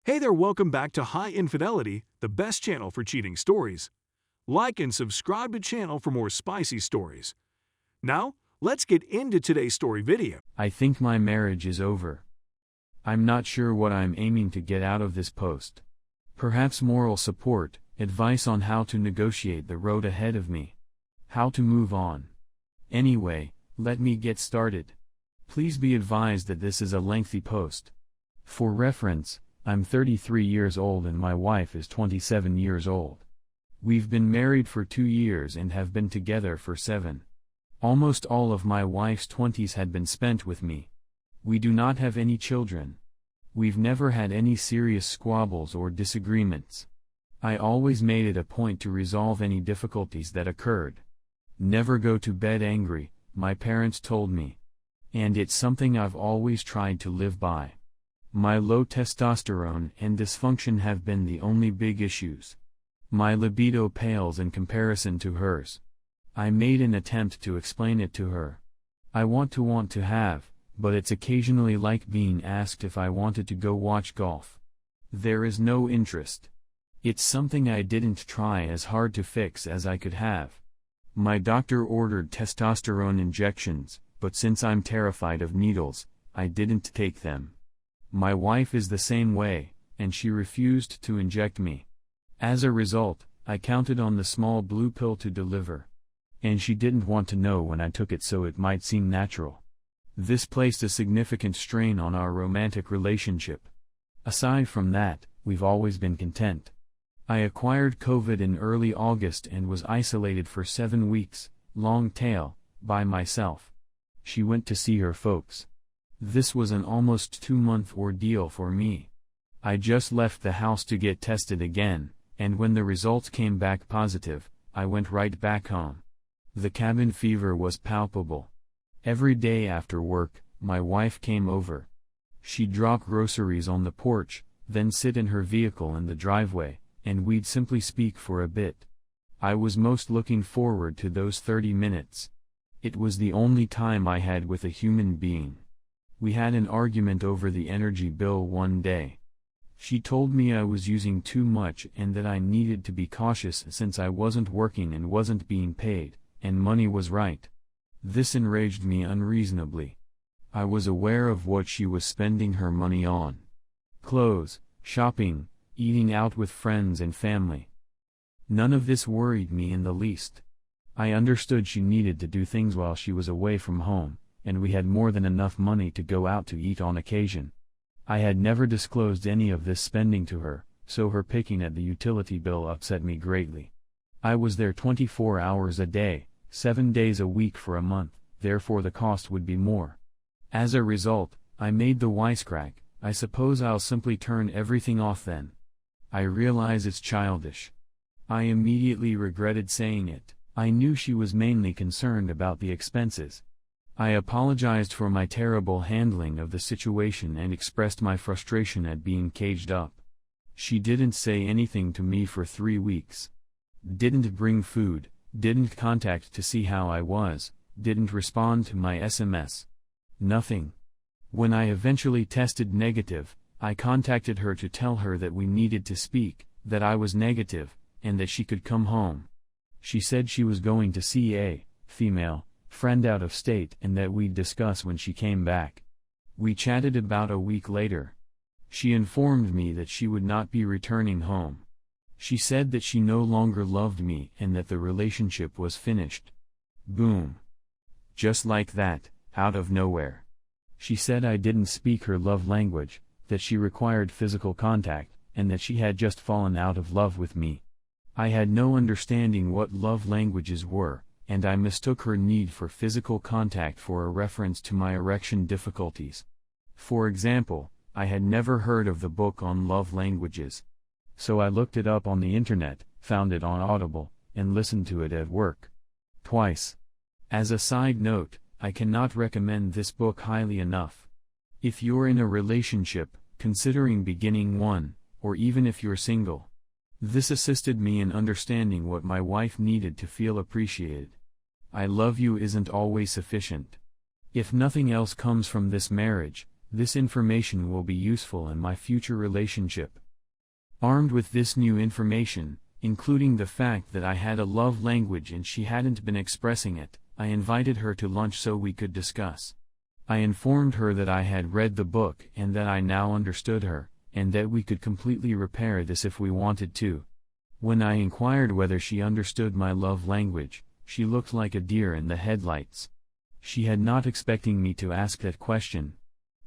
Hey there, welcome back to High Infidelity, the best channel for cheating stories. Like and subscribe to channel for more spicy stories. Now, let's get into today's story video. I think my marriage is over. I'm not sure what I'm aiming to get out of this post. Perhaps moral support, advice on how to negotiate the road ahead of me. How to move on. Anyway, let me get started. Please be advised that this is a lengthy post. For reference, I'm 33 years old and my wife is 27 years old. We've been married for 2 years and have been together for 7. Almost all of my wife's 20s had been spent with me. We do not have any children. We've never had any serious squabbles or disagreements. I always made it a point to resolve any difficulties that occurred. Never go to bed angry, my parents told me. And it's something I've always tried to live by. My low testosterone and dysfunction have been the only big issues. My libido pales in comparison to hers. I made an attempt to explain it to her. I want to have, but it's occasionally like being asked if I wanted to go watch golf. There is no interest. It's something I didn't try as hard to fix as I could have. My doctor ordered testosterone injections, but since I'm terrified of needles, I didn't take them. My wife is the same way, and she refused to inject me. As a result, I counted on the small blue pill to deliver. And she didn't want to know when I took it so it might seem natural. This placed a significant strain on our romantic relationship. Aside from that, we've always been content. I acquired COVID in early August and was isolated for 7 weeks, long tail, by myself. She went to see her folks. This was an almost 2-month ordeal for me. I just left the house to get tested again, and when the results came back positive, I went right back home. The cabin fever was palpable. Every day after work, my wife came over. She'd drop groceries on the porch, then sit in her vehicle in the driveway, and we'd simply speak for a bit. I was most looking forward to those 30 minutes. It was the only time I had with a human being. We had an argument over the energy bill one day. She told me I was using too much and that I needed to be cautious since I wasn't working and wasn't being paid, and money was right. This enraged me unreasonably. I was aware of what she was spending her money on. Clothes, shopping, eating out with friends and family. None of this worried me in the least. I understood she needed to do things while she was away from home, and we had more than enough money to go out to eat on occasion. I had never disclosed any of this spending to her, so her picking at the utility bill upset me greatly. I was there 24 hours a day, 7 days a week for a month, therefore the cost would be more. As a result, I made the wisecrack, I suppose I'll simply turn everything off then. I realize it's childish. I immediately regretted saying it. I knew she was mainly concerned about the expenses. I apologized for my terrible handling of the situation and expressed my frustration at being caged up. She didn't say anything to me for 3 weeks. Didn't bring food, didn't contact to see how I was, didn't respond to my SMS. Nothing. When I eventually tested negative, I contacted her to tell her that we needed to speak, that I was negative, and that she could come home. She said she was going to see a female friend out of state and that we'd discuss when she came back. We chatted about a week later. She informed me that she would not be returning home. She said that she no longer loved me and that the relationship was finished. Boom. Just like that, out of nowhere. She said I didn't speak her love language, that she required physical contact, and that she had just fallen out of love with me. I had no understanding what love languages were, and I mistook her need for physical contact for a reference to my erection difficulties. For example, I had never heard of the book on love languages. So I looked it up on the internet, found it on Audible, and listened to it at work. Twice. As a side note, I cannot recommend this book highly enough. If you're in a relationship, considering beginning one, or even if you're single. This assisted me in understanding what my wife needed to feel appreciated. I love you isn't always sufficient. If nothing else comes from this marriage, This information will be useful in my future relationship. Armed with this new information, including the fact that I had a love language and she hadn't been expressing it, I invited her to lunch so we could discuss. I informed her that I had read the book and that I now understood her, and that we could completely repair this if we wanted to. When I inquired whether she understood my love language, she looked like a deer in the headlights. She had not expecting me to ask that question.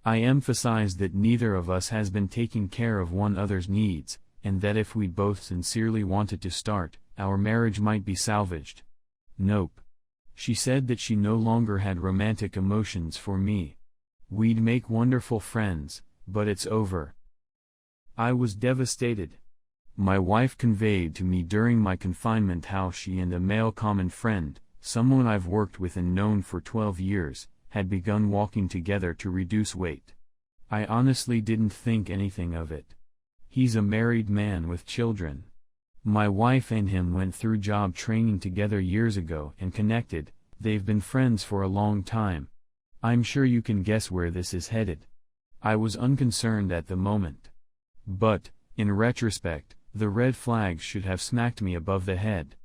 I emphasized that neither of us has been taking care of one another's needs, and that if we both sincerely wanted to start, our marriage might be salvaged. Nope. She said that she no longer had romantic emotions for me. We'd make wonderful friends, but it's over. I was devastated. My wife conveyed to me during my confinement how she and a male common friend, someone I've worked with and known for 12 years, had begun walking together to reduce weight. I honestly didn't think anything of it. He's a married man with children. My wife and him went through job training together years ago and connected. They've been friends for a long time. I'm sure you can guess where this is headed. I was unconcerned at the moment. But, in retrospect, the red flags should have smacked me above the head.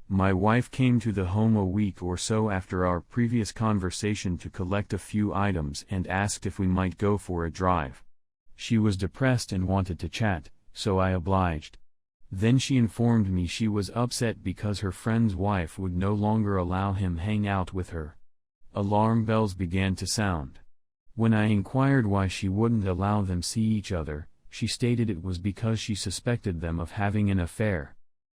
My wife came to the home a week or so after our previous conversation to collect a few items and asked if we might go for a drive. She was depressed and wanted to chat, so I obliged. Then she informed me she was upset because her friend's wife would no longer allow him hang out with her. Alarm bells began to sound. When I inquired why she wouldn't allow them see each other, she stated it was because she suspected them of having an affair.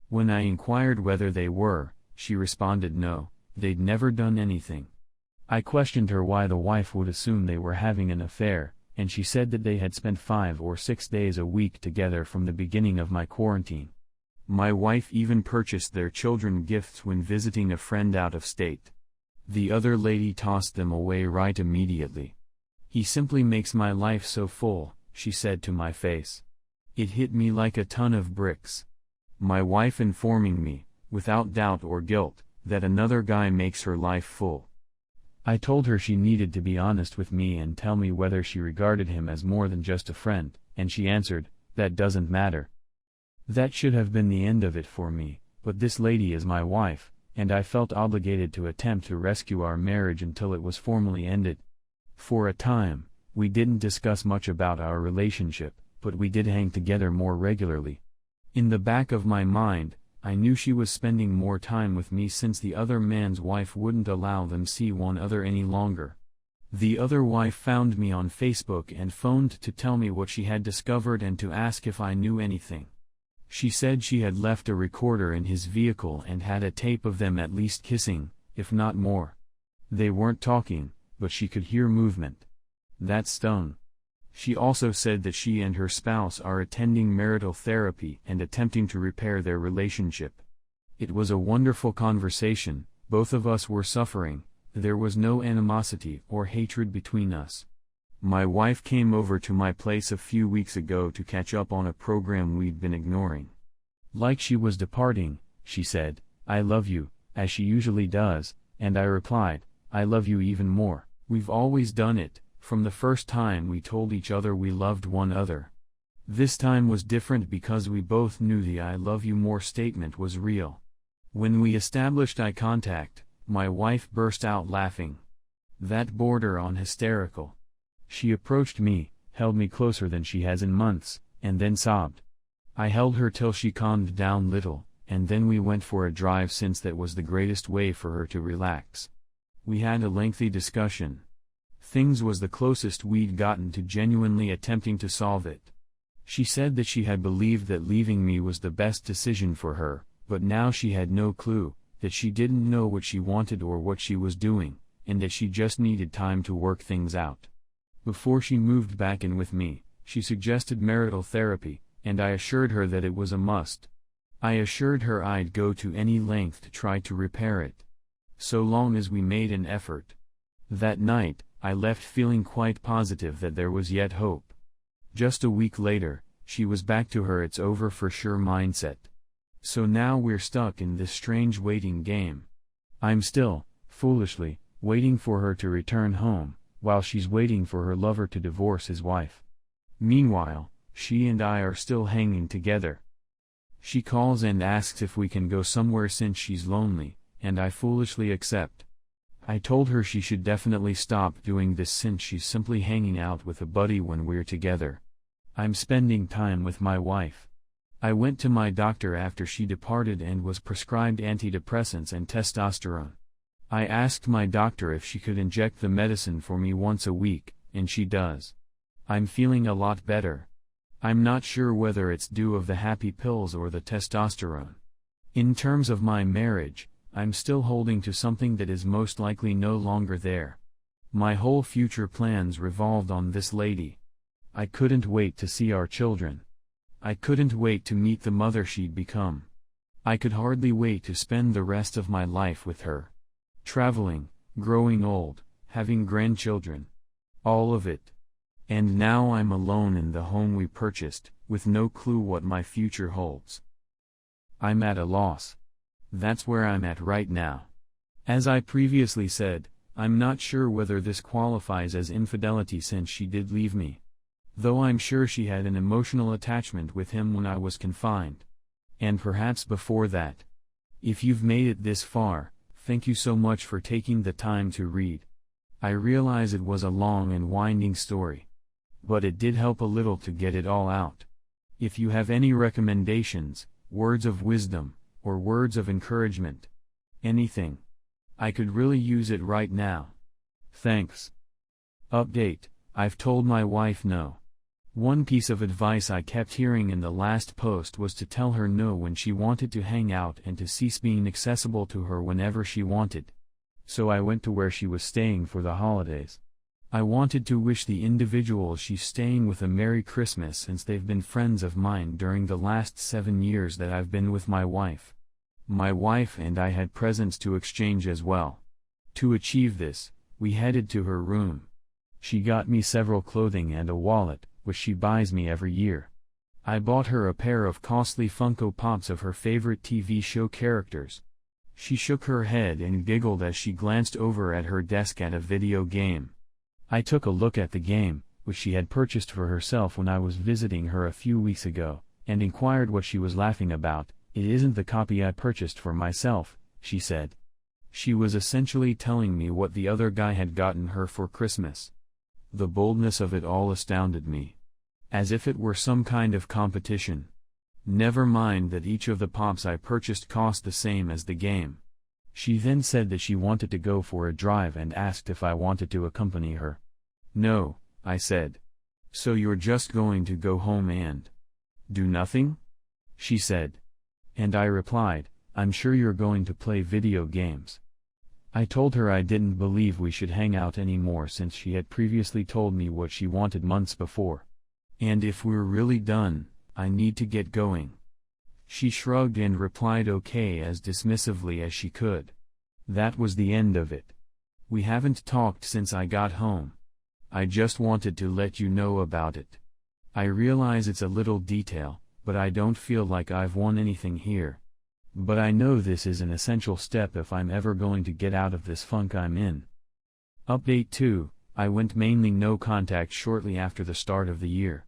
When I inquired whether they were, she responded no, they'd never done anything. I questioned her why the wife would assume they were having an affair, and she said that they had spent 5 or 6 days a week together from the beginning of my quarantine. My wife even purchased their children gifts when visiting a friend out of state. The other lady tossed them away right immediately. He simply makes my life so full, she said to my face. It hit me like a ton of bricks. My wife informing me, without doubt or guilt, that another guy makes her life full. I told her she needed to be honest with me and tell me whether she regarded him as more than just a friend, and she answered, that doesn't matter. That should have been the end of it for me, but this lady is my wife, and I felt obligated to attempt to rescue our marriage until it was formally ended. For a time, we didn't discuss much about our relationship, but we did hang together more regularly. In the back of my mind, I knew she was spending more time with me since the other man's wife wouldn't allow them see one another any longer. The other wife found me on Facebook and phoned to tell me what she had discovered and to ask if I knew anything. She said she had left a recorder in his vehicle and had a tape of them at least kissing, if not more. They weren't talking, but she could hear movement. That stung. She also said that she and her spouse are attending marital therapy and attempting to repair their relationship. It was a wonderful conversation, both of us were suffering, there was no animosity or hatred between us. My wife came over to my place a few weeks ago to catch up on a program we'd been ignoring. Like she was departing, she said, "I love you," as she usually does, and I replied, "I love you even more." We've always done it, from the first time we told each other we loved one another. This time was different because we both knew the "I love you more" statement was real. When we established eye contact, my wife burst out laughing. That border on hysterical. She approached me, held me closer than she has in months, and then sobbed. I held her till she calmed down little, and then we went for a drive since that was the greatest way for her to relax. We had a lengthy discussion. Things was the closest we'd gotten to genuinely attempting to solve it. She said that she had believed that leaving me was the best decision for her, but now she had no clue, that she didn't know what she wanted or what she was doing, and that she just needed time to work things out. Before she moved back in with me, she suggested marital therapy, and I assured her that it was a must. I assured her I'd go to any length to try to repair it, so long as we made an effort. That night, I left feeling quite positive that there was yet hope. Just a week later, she was back to her "it's over for sure" mindset. So now we're stuck in this strange waiting game. I'm still, foolishly, waiting for her to return home, while she's waiting for her lover to divorce his wife. Meanwhile, she and I are still hanging together. She calls and asks if we can go somewhere since she's lonely, and I foolishly accept. I told her she should definitely stop doing this since she's simply hanging out with a buddy when we're together. I'm spending time with my wife. I went to my doctor after she departed and was prescribed antidepressants and testosterone. I asked my doctor if she could inject the medicine for me once a week, and she does. I'm feeling a lot better. I'm not sure whether it's due of the happy pills or the testosterone. In terms of my marriage, I'm still holding to something that is most likely no longer there. My whole future plans revolved on this lady. I couldn't wait to see our children. I couldn't wait to meet the mother she'd become. I could hardly wait to spend the rest of my life with her. Traveling, growing old, having grandchildren. All of it. And now I'm alone in the home we purchased, with no clue what my future holds. I'm at a loss. That's where I'm at right now. As I previously said, I'm not sure whether this qualifies as infidelity since she did leave me. Though I'm sure she had an emotional attachment with him when I was confined. And perhaps before that. If you've made it this far, thank you so much for taking the time to read. I realize it was a long and winding story. But it did help a little to get it all out. If you have any recommendations, words of wisdom, or words of encouragement, anything, I could really use it right now. Thanks. Update: I've told my wife no. One piece of advice I kept hearing in the last post was to tell her no when she wanted to hang out and to cease being accessible to her whenever she wanted. So I went to where she was staying for the holidays. I wanted to wish the individual she's staying with a Merry Christmas since they've been friends of mine during the last 7 years that I've been with my wife. My wife and I had presents to exchange as well. To achieve this, we headed to her room. She got me several clothing and a wallet, which she buys me every year. I bought her a pair of costly Funko Pops of her favorite TV show characters. She shook her head and giggled as she glanced over at her desk at a video game. I took a look at the game, which she had purchased for herself when I was visiting her a few weeks ago, and inquired what she was laughing about. "It isn't the copy I purchased for myself," she said. She was essentially telling me what the other guy had gotten her for Christmas. The boldness of it all astounded me. As if it were some kind of competition. Never mind that each of the pops I purchased cost the same as the game. She then said that she wanted to go for a drive and asked if I wanted to accompany her. "No," I said. "So you're just going to go home and do nothing?" she said. And I replied, "I'm sure you're going to play video games." I told her I didn't believe we should hang out anymore since she had previously told me what she wanted months before. And if we're really done, I need to get going. She shrugged and replied okay as dismissively as she could. That was the end of it. We haven't talked since I got home. I just wanted to let you know about it. I realize it's a little detail, but I don't feel like I've won anything here. But I know this is an essential step if I'm ever going to get out of this funk I'm in. Update 2, I went mainly no contact shortly after the start of the year.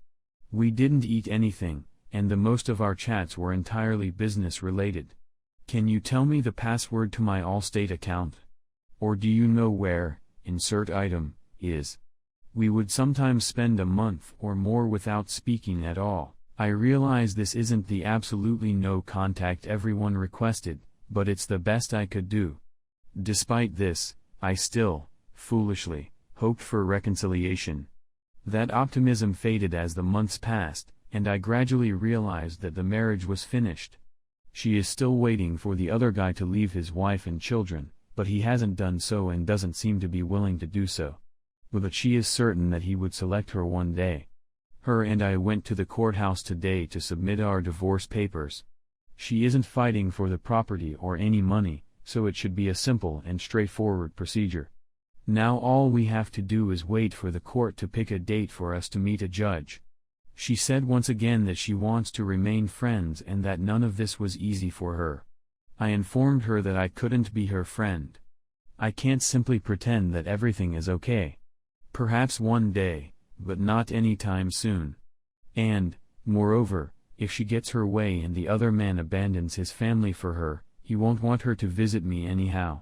We didn't eat anything, and the most of our chats were entirely business related. Can you tell me the password to my Allstate account? Or do you know where, insert item, is? We would sometimes spend a month or more without speaking at all. I realize this isn't the absolutely no contact everyone requested, but it's the best I could do. Despite this, I still, foolishly, hoped for reconciliation. That optimism faded as the months passed, and I gradually realized that the marriage was finished. She is still waiting for the other guy to leave his wife and children, but he hasn't done so and doesn't seem to be willing to do so. But she is certain that he would select her one day. Her and I went to the courthouse today to submit our divorce papers. She isn't fighting for the property or any money, so it should be a simple and straightforward procedure. Now all we have to do is wait for the court to pick a date for us to meet a judge. She said once again that she wants to remain friends and that none of this was easy for her. I informed her that I couldn't be her friend. I can't simply pretend that everything is okay. Perhaps one day, but not anytime soon. And, moreover, if she gets her way and the other man abandons his family for her, he won't want her to visit me anyhow.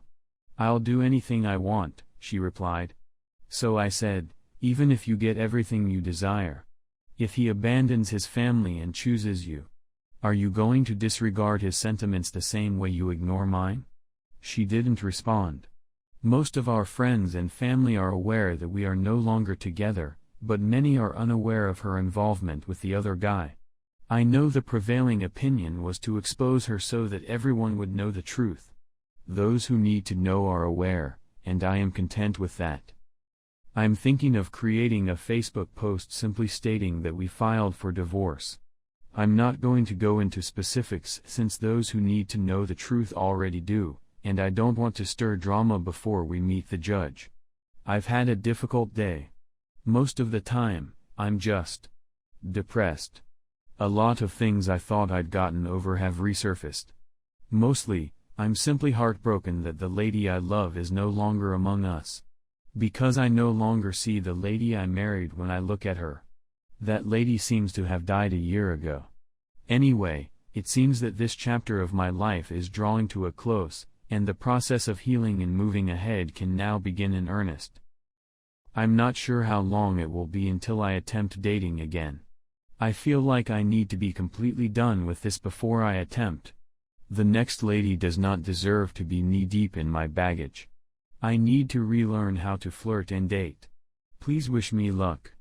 I'll do anything I want, she replied. So I said, even if you get everything you desire. If he abandons his family and chooses you, are you going to disregard his sentiments the same way you ignore mine? She didn't respond. Most of our friends and family are aware that we are no longer together, but many are unaware of her involvement with the other guy. I know the prevailing opinion was to expose her so that everyone would know the truth. Those who need to know are aware, and I am content with that. I'm thinking of creating a Facebook post simply stating that we filed for divorce. I'm not going to go into specifics since those who need to know the truth already do, and I don't want to stir drama before we meet the judge. I've had a difficult day. Most of the time, I'm just depressed. A lot of things I thought I'd gotten over have resurfaced. Mostly, I'm simply heartbroken that the lady I love is no longer among us. Because I no longer see the lady I married when I look at her. That lady seems to have died a year ago. Anyway, it seems that this chapter of my life is drawing to a close, and the process of healing and moving ahead can now begin in earnest. I'm not sure how long it will be until I attempt dating again. I feel like I need to be completely done with this before I attempt. The next lady does not deserve to be knee-deep in my baggage. I need to relearn how to flirt and date. Please wish me luck.